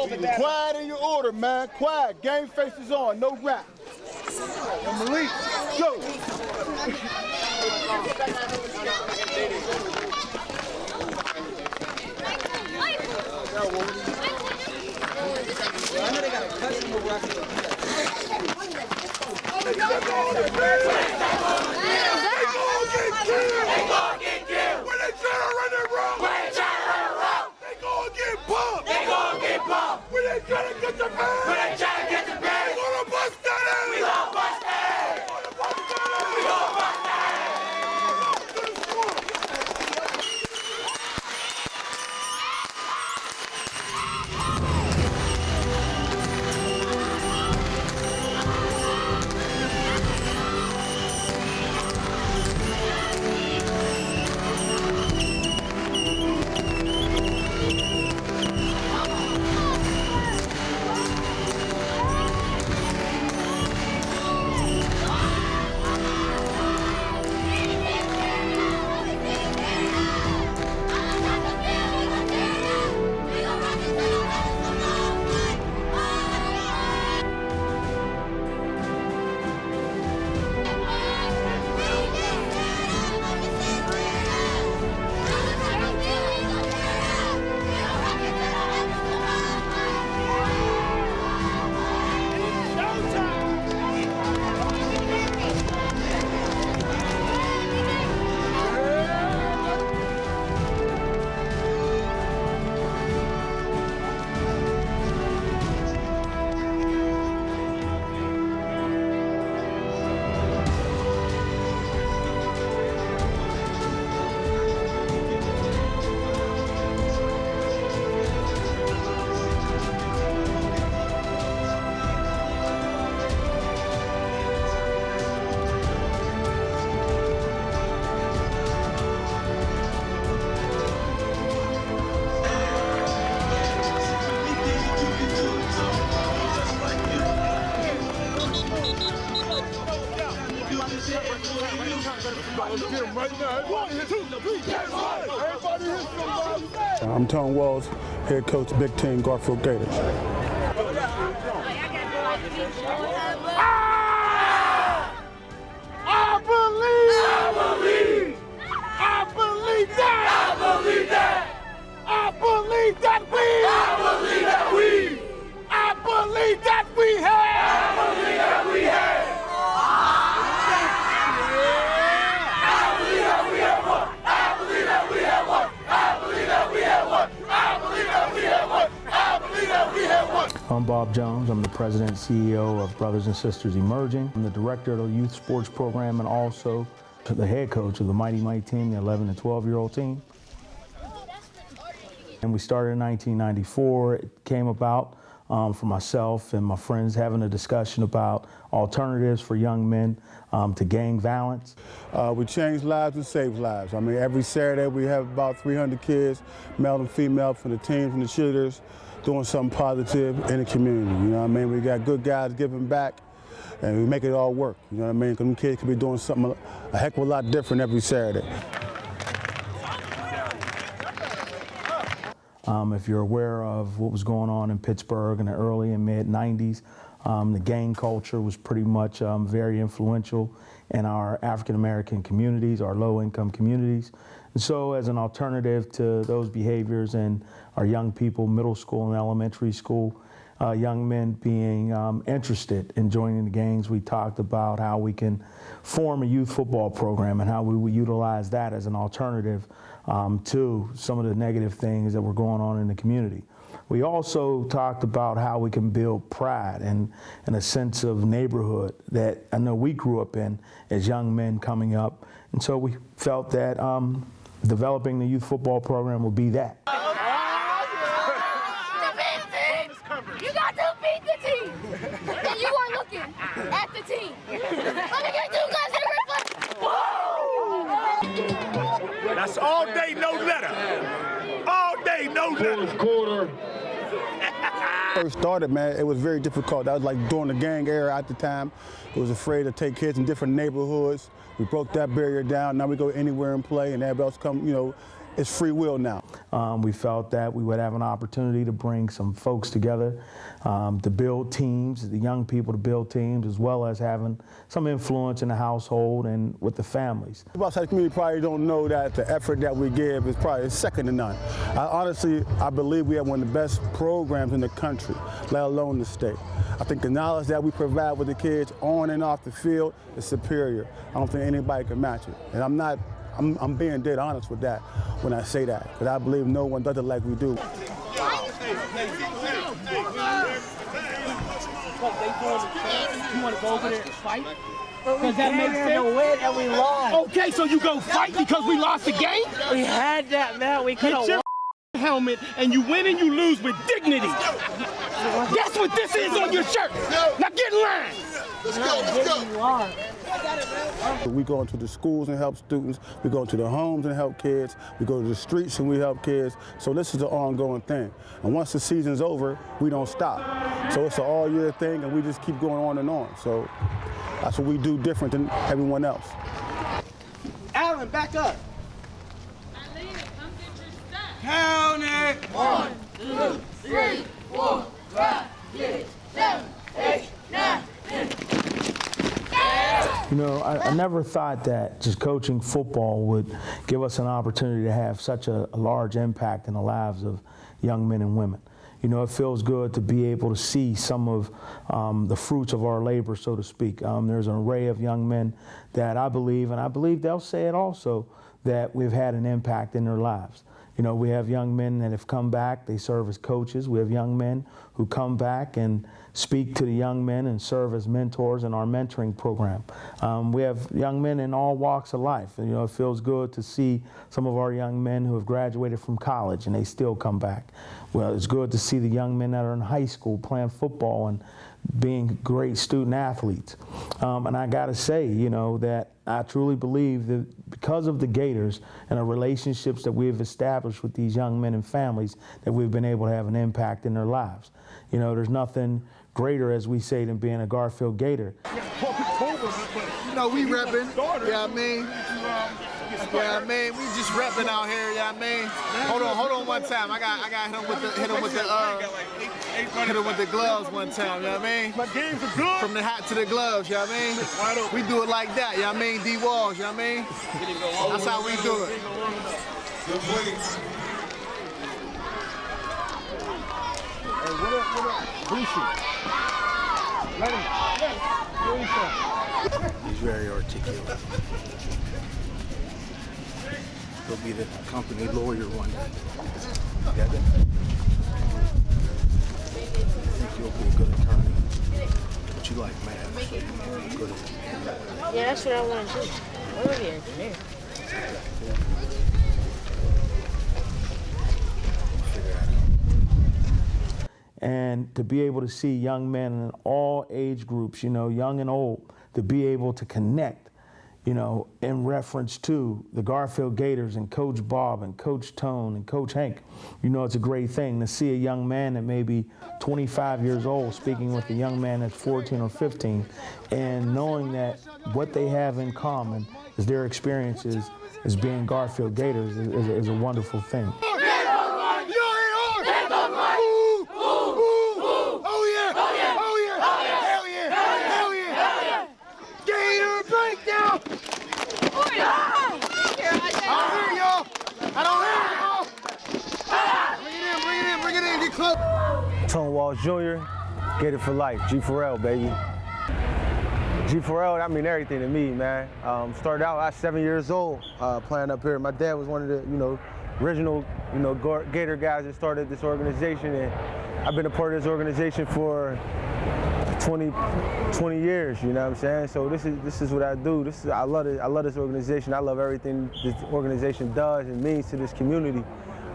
Quiet in your order, man. Quiet. Game faces on. No rap. Malik, go. I know they got a customer where I can do that. They gonna get killed. When they try to run their route. They gonna get bumped. When they try to get the bag. We gonna bust that ass. We gonna bust that ass. I'm Tone Walls, head coach, big team, Garfield Gators. I'm Bob Jones. I'm the president and CEO of Brothers and Sisters Emerging. I'm the director of the youth sports program and also the head coach of the Mighty Mighty team, the 11 and 12-year-old team. And we started in 1994. It came about for myself and my friends having a discussion about alternatives for young men to gang violence. We change lives and save lives. I mean, every Saturday we have about 300 kids, male and female, from the teams and the cheerleaders, doing something positive in the community. You know what I mean? We got good guys giving back, and we make it all work. You know what I mean? Because them kids could be doing something a heck of a lot different every Saturday. If you're aware of what was going on in Pittsburgh in the early and mid-90s, the gang culture was pretty much very influential in our African-American communities, our low-income communities. And so as an alternative to those behaviors in our young people, middle school and elementary school, young men being interested in joining the gangs, we talked about how we can form a youth football program and how we would utilize that as an alternative to some of the negative things that were going on in the community. We also talked about how we can build pride and a sense of neighborhood that I know we grew up in as young men coming up. And so we felt that developing the youth football program would be that. You got to beat the team, and you are looking at the team. Let me get you guys a That's all day, no letter. All day, no letter. First started, man, it was very difficult. That was like during the gang era at the time. It was afraid to take kids in different neighborhoods. We broke that barrier down. Now we go anywhere and play, and everybody else come, you know, it's free will now. We felt that we would have an opportunity to bring some folks together to build teams, the young people to build teams, as well as having some influence in the household and with the families. People outside the community probably don't know that the effort that we give is probably second to none. I believe we have one of the best programs in the country, let alone the state. I think the knowledge that we provide with the kids on and off the field is superior. I don't think anybody can match it. And I'm being dead honest with that when I say that, because I believe no one does it like we do. You want to go over there and fight? Does that make sense? To win and we lost. Okay, so you go fight because we lost the game? We had that, man. We could have Get your helmet and you win and you lose with dignity. That's what this is on your shirt. Now get in line. Let's go. We go into the schools and help students. We go to the homes and help kids. We go to the streets and we help kids. So this is an ongoing thing. And once the season's over, we don't stop. So it's an all-year thing, and we just keep going on and on. So that's what we do different than everyone else. Alan, back up. Count it. 1, 2, 3, 4, 5, 6, 7, 8, 9, 10. You know, I never thought that just coaching football would give us an opportunity to have such a large impact in the lives of young men and women. You know, it feels good to be able to see some of the fruits of our labor, so to speak. There's an array of young men that I believe, and I believe they'll say it also, that we've had an impact in their lives. You know, we have young men that have come back, they serve as coaches. We have young men who come back and speak to the young men and serve as mentors in our mentoring program. We have young men in all walks of life. And, you know, it feels good to see some of our young men who have graduated from college and they still come back. Well, it's good to see the young men that are in high school playing football and being great student athletes. And I gotta say, you know, that I truly believe that because of the Gators and the relationships that we've established with these young men and families, that we've been able to have an impact in their lives. You know, there's nothing greater, as we say, than being a Garfield Gator. You know, we repping, yeah, I mean. Yeah, man, we just repping out here, yeah, man. Hold on one time. I got hit him with the gloves one time, you know what I mean? My games are good. From the hat to the gloves, you know what I mean? We do it like that, you know what I mean? D-Walls, you know what I mean? That's how we do it. Hey, what up, Bushi? Let him. Where you from? He's very articulate. He'll be the company lawyer one day. Together. I think you'll be a good attorney. But you like math, so you're good at it. Yeah, that's what I want to do. I want to be an engineer. Figure that out. And to be able to see young men in all age groups, you know, young and old, to be able to connect, you know, in reference to the Garfield Gators and Coach Bob and Coach Tone and Coach Hank. You know, it's a great thing to see a young man that may be 25 years old speaking with a young man that's 14 or 15, and knowing that what they have in common is their experiences as being Garfield Gators is a wonderful thing. Tone Walls Jr., Gator for life, G4L, baby. G4L, that mean everything to me, man. Started out at 7 years old playing up here. My dad was one of the, original, Gator guys that started this organization, and I've been a part of this organization for 20 years, you know what I'm saying? So this is what I do. I love this organization. I love everything this organization does and means to this community.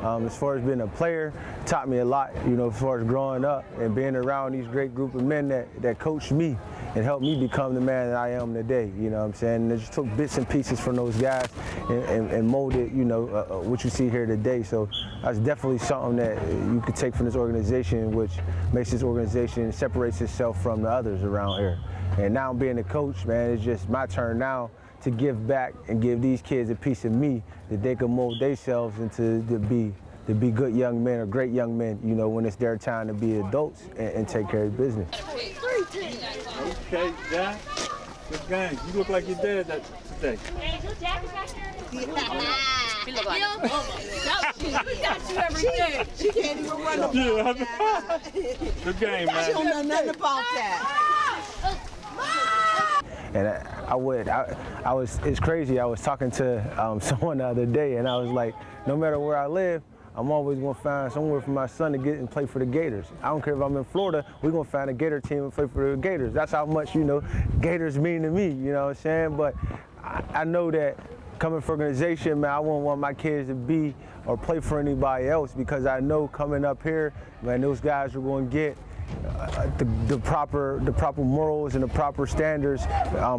As far as being a player, taught me a lot, as far as growing up and being around these great group of men that coached me and helped me become the man that I am today, you know what I'm saying? And I just took bits and pieces from those guys and molded, what you see here today. So that's definitely something that you could take from this organization, which makes this organization, separates itself from the others around here. And now being a coach, man, it's just my turn now to give back and give these kids a piece of me that they can mold themselves into to be good young men or great young men, you know, when it's their time to be adults and take care of business. Okay, Jack. Good game. You look like your dad today. He look like he got you every day. She can't even run the ball. Yeah. Good game, man. She don't know nothing about that. And it's crazy. I was talking to someone the other day, and I was like, no matter where I live, I'm always gonna find somewhere for my son to get and play for the Gators. I don't care if I'm in Florida, we're gonna find a Gator team and play for the Gators. That's how much, you know, Gators mean to me, you know what I'm saying? But I know that coming from an organization, man, I wouldn't want my kids to be or play for anybody else, because I know coming up here, man, those guys are gonna get the proper morals and the proper standards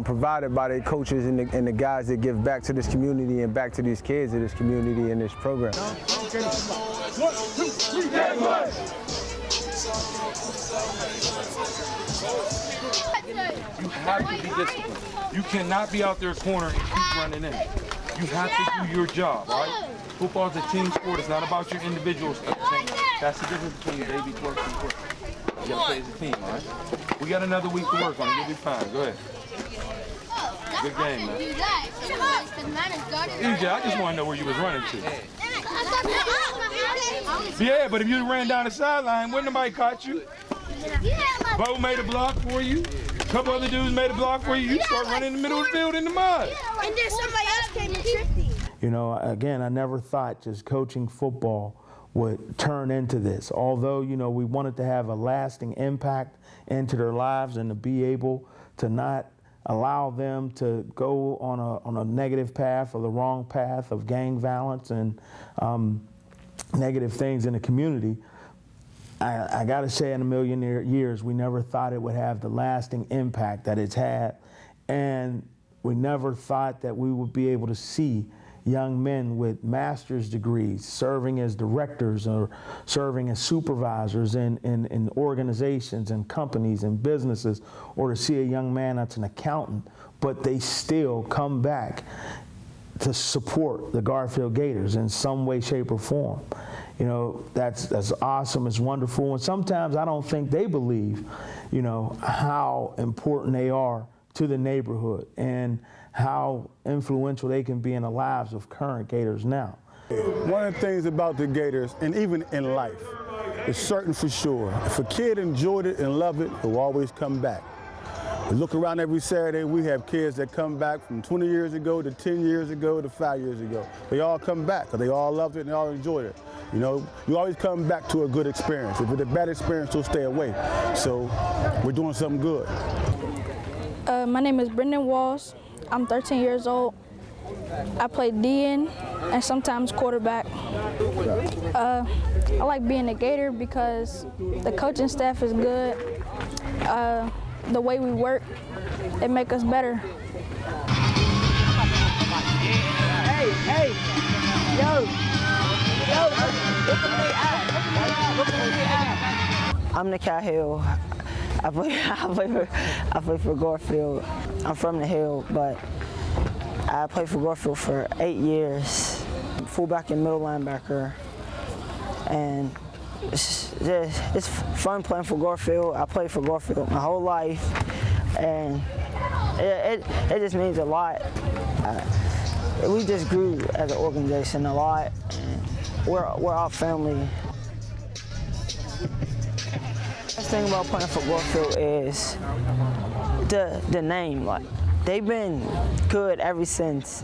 provided by their coaches and the guys that give back to this community and back to these kids of this community and this program. 1, 2, 3, get away! You have to be disciplined. You cannot be out there corner and keep running in. You have to do your job, all right? Football is a team sport. It's not about your individual stuff. That's the difference between baby twerk and twerk. You gotta play as a team, all right? We got another week to work on it. You'll be fine. Go ahead. Good game, man. EJ, I just want to know where you was running to. Yeah, but if you ran down the sideline, wouldn't nobody caught you? Bo made a block for you. A couple other dudes made a block for you. You start running in the middle of the field in the mud. And then somebody else came and tripped you. You know, again, I never thought just coaching football would turn into this. Although, you know, we wanted to have a lasting impact into their lives and to be able to not allow them to go on a negative path or the wrong path of gang violence and negative things in the community. I got to say, in a million years, we never thought it would have the lasting impact that it's had. And we never thought that we would be able to see young men with master's degrees serving as directors or serving as supervisors in organizations and companies and businesses, or to see a young man that's an accountant, but they still come back to support the Garfield Gators in some way, shape, or form. You know, that's awesome, it's wonderful, and sometimes I don't think they believe, you know, how important they are to the neighborhood and how influential they can be in the lives of current Gators now. One of the things about the Gators, and even in life, is certain for sure. If a kid enjoyed it and loved it, he'll always come back. We look around every Saturday, we have kids that come back from 20 years ago to 10 years ago to 5 years ago. They all come back because they all loved it and they all enjoyed it. You know, you always come back to a good experience. If it's a bad experience, you'll stay away. So we're doing something good. My name is Brendan Walls. I'm 13 years old. I play DN and sometimes quarterback. I like being a Gator because the coaching staff is good. The way we work, it makes us better. Hey, yo, look at me. I'm the Hill. I play for Garfield. I'm from the Hill, but I played for Garfield for 8 years. Fullback and middle linebacker, and it's fun playing for Garfield. I played for Garfield my whole life, and it just means a lot. We just grew as an organization a lot, and we're all family. The best thing about playing for Garfield is the name. Like, they've been good ever since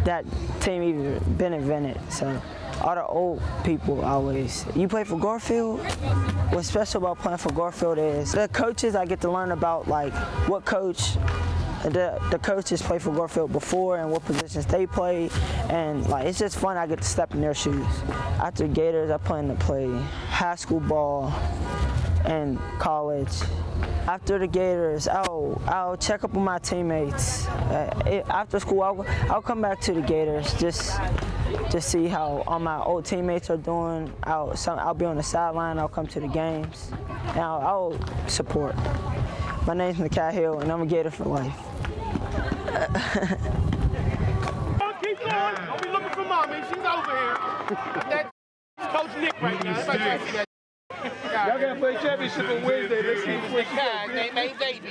that team even been invented. So all the old people always, you play for Garfield? What's special about playing for Garfield is the coaches. I get to learn about like what coach the coaches play for Garfield before and what positions they play, and like it's just fun. I get to step in their shoes. After Gators, I plan to play high school ball and college. After the Gators, I'll check up on my teammates. After school, I'll come back to the Gators just see how all my old teammates are doing. I'll be on the sideline. I'll come to the games, and I'll support. My name's Hill, and I'm a Gator for life. Keep going. Don't be looking for mommy. She's over here. That's Coach Nick right now. Everybody trying to see that. Y'all gotta play championship on Wednesday. Let's see what baby.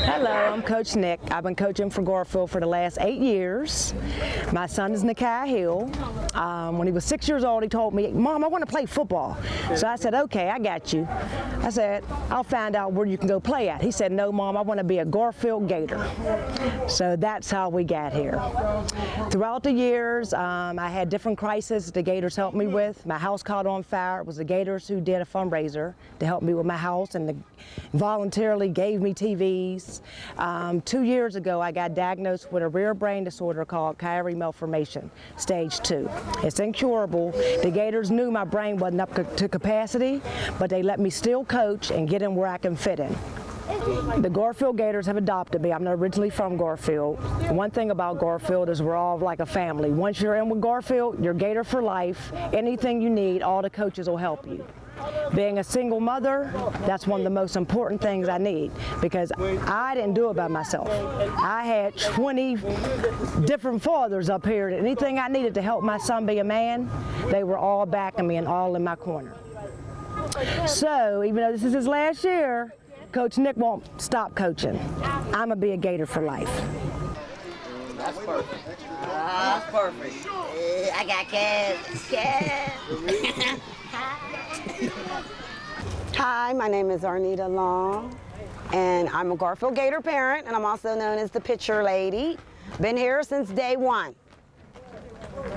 Hello, I'm Coach Nick. I've been coaching for Garfield for the last 8 years. My son is Nakai Hill. When he was 6 years old, he told me, Mom, I want to play football. So I said, okay, I got you. I said, I'll find out where you can go play at. He said, no, Mom, I want to be a Garfield Gator. So that's how we got here. Throughout the years, I had different crises the Gators helped me with. My house caught on fire. It was the Gators who did a fundraiser to help me with my house and voluntarily gave me TVs. 2 years ago, I got diagnosed with a rare brain disorder called Chiari malformation, stage 2. It's incurable. The Gators knew my brain wasn't up to capacity, but they let me still coach and get in where I can fit in. The Garfield Gators have adopted me. I'm not originally from Garfield. One thing about Garfield is we're all like a family. Once you're in with Garfield, you're Gator for life. Anything you need, all the coaches will help you. Being a single mother, that's one of the most important things I need because I didn't do it by myself. I had 20 different fathers up here. Anything I needed to help my son be a man, they were all backing me and all in my corner. So even though this is his last year, Coach Nick won't stop coaching. I'm going to be a Gator for life. That's perfect. That's perfect. I got Cass. Hi, my name is Arnita Long, and I'm a Garfield Gator parent, and I'm also known as the Pitcher Lady. Been here since day one.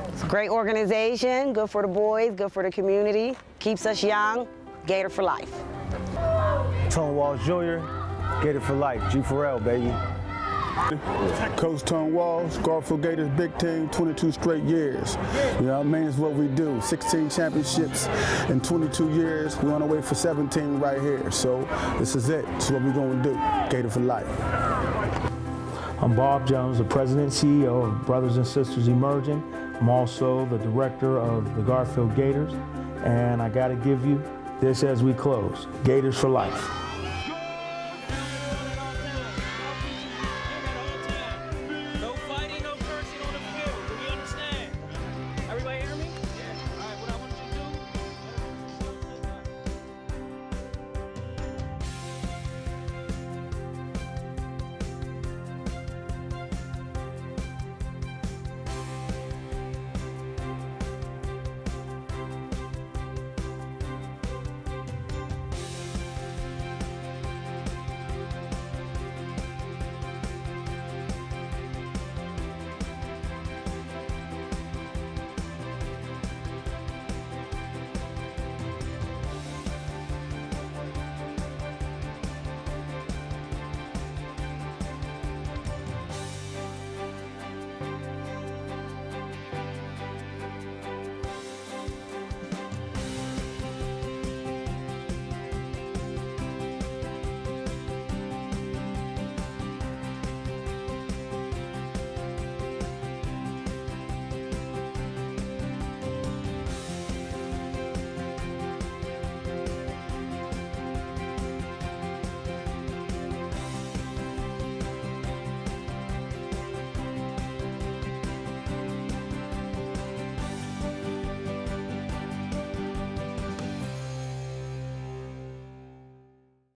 It's a great organization, good for the boys, good for the community, keeps us young, Gator for life. Tone Walls Jr., Gator for life, G4L, baby. Coach Tone Walls, Garfield Gators big team, 22 straight years. You know what I mean? It's what we do. 16 championships in 22 years. We're on our way for 17 right here. So this is it. It's what we're going to do. Gator for life. I'm Bob Jones, the President and CEO of Brothers and Sisters Emerging. I'm also the Director of the Garfield Gators. And I got to give you this as we close. Gators for life.